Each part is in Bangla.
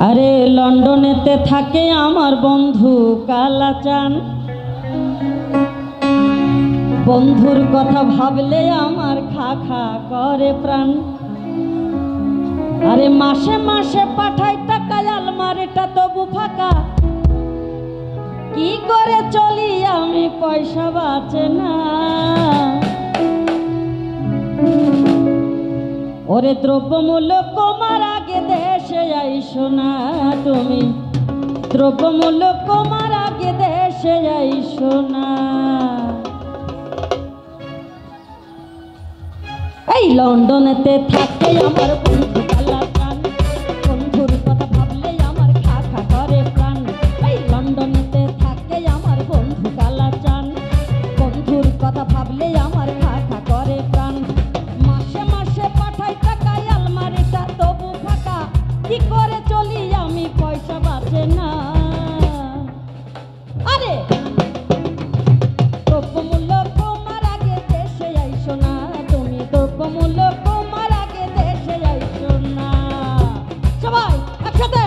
আরে লন্ডনেতে থাকে আমার বন্ধু কালাচান, বন্ধুর কথা ভাবলে আমার খা খা করে প্রাণ। আরে মাসে মাসে পাঠাই টাকা, আলমারিটা তবু ফাঁকা, কি করে চলি আমি পয়সা বাঁচে না। ওরে দ্রব্যমূল্য কমার আগে দেশে আইসো না তুমি, দ্রব্যমূল্য কমার আগে দেশে আইসো না। এই লন্ডনেতে থাকে আমার বন্ধু কালাচান, বন্ধুর কথা ভাবলে আমার খা খা করে প্রাণ। এই লন্ডনেতে থাকে আমার বন্ধু কালাচান, বন্ধুর কথা ভাবলে আমার খা খা করে প্রাণ। মাসে মাসে পাঠাই টাকা, আলমারিটা তবু ফাঁকা, কি করে চলি আমি পয়সা বাঁচে না। আরে দ্রব্যমূল্য কমার আগে দেশে আইসো না তুমি, দ্রব্যমূল্য কমার আগে দেশে আইসো না। সবাই একসাথে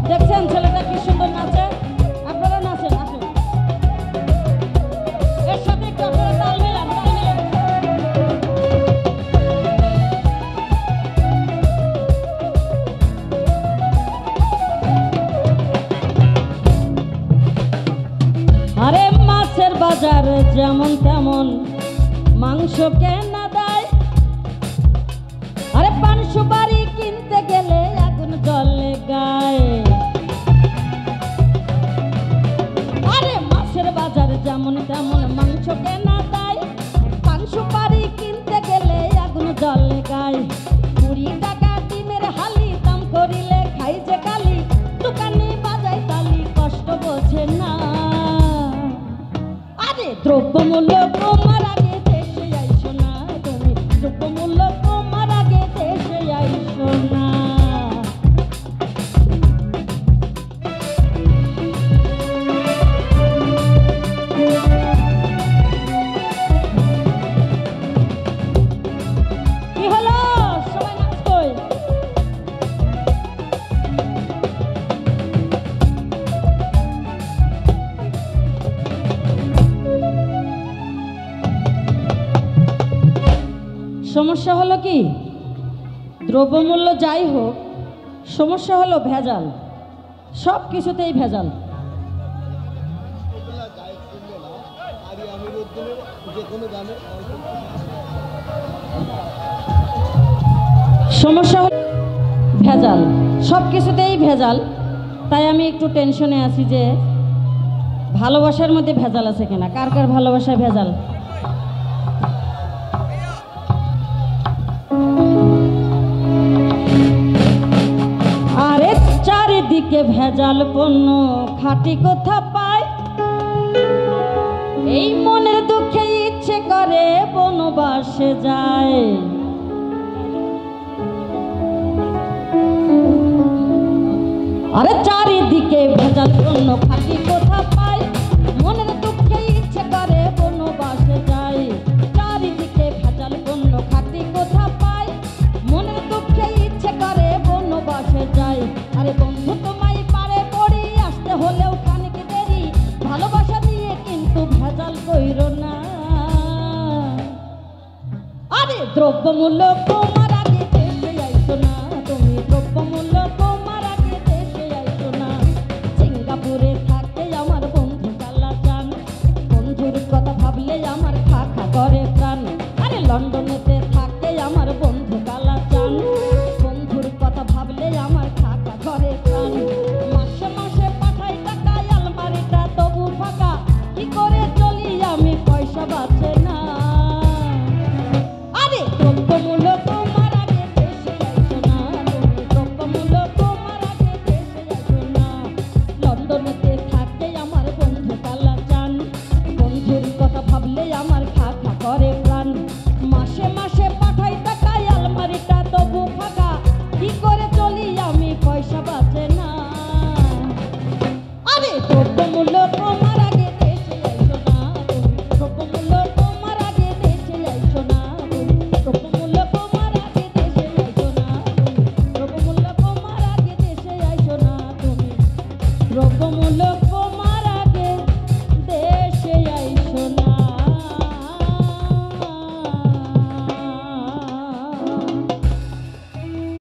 দেখছেন ছেলেটা কি সুন্দর নাচে, আপনারা নাচেন, আসেন এর সাথে একটু আপনারা তাল মিলান, তাল মিলান। আরে মাছের বাজার যেমন তেমন মাংস কেনা দেয়, আরে পান সুপারি কিনতে গেলে আগুন জ্বলে গায়ে। আরে মাছের বাজার যেমন তেমন মাংস কেনা দেয়, পান সুপারি কিনতে গেলে আগুন জ্বলে গায়ে। 20 টাকা ডিমের হালি, দাম করিলে খাই যে কালি, দোকানে বাজায় তালি, কষ্ট বোঝে না। দ্রব্যমূল্য কমার আগে দেশে আইসো না তুমি, দ্রব্যমূল্য কমার আগে দেশে আইসো না। কি হলো সবাই নাচবই? সমস্যা হলো কি, দ্রব্যমূল্য যাই হোক, সমস্যা হলো ভেজাল, সব কিছুতেই ভেজাল। সমস্যা হলো ভেজাল, সব কিছুতেই ভেজাল। তাই আমি একটু টেনশনে আছি যে ভালোবাসার মধ্যে ভেজাল আছে কিনা, কার কার ভালোবাসায় ভেজাল। চারিদিকে ভেজাল পণ্য, খাঁটি কোথা পায়, এই মনের দুঃখে ইচ্ছে করে বনবাসে যায়। আরে চারিদিকে ভেজাল পণ্য, খাঁটি কোথা পায়, মনের দুঃখে ইচ্ছে করে বনবাসে যায়। চারিদিকে ভেজাল পণ্য, খাঁটি কোথা পায়, মনের দুঃখে ইচ্ছে করে বনবাসে যায়। আরে বন্ধু তোমায় পারে পড়ি, আসতে হলেও খানিক দেরি, ভালোবাসা দিয়ে কিন্তু ভেজাল কইরো না। আরে দ্রব্যমূল্য কমার আগে দেশে আইসো না তুমি, দ্রব্যমূল্য কমার আগে দেশে আইসো না। সিঙ্গাপুরে থাকে আমার বন্ধু কালাচান, বন্ধুর কথা ভাবলে আমার খা খা করে প্রাণ। আরে লন্ডনেতে থাকে আমার বন্ধু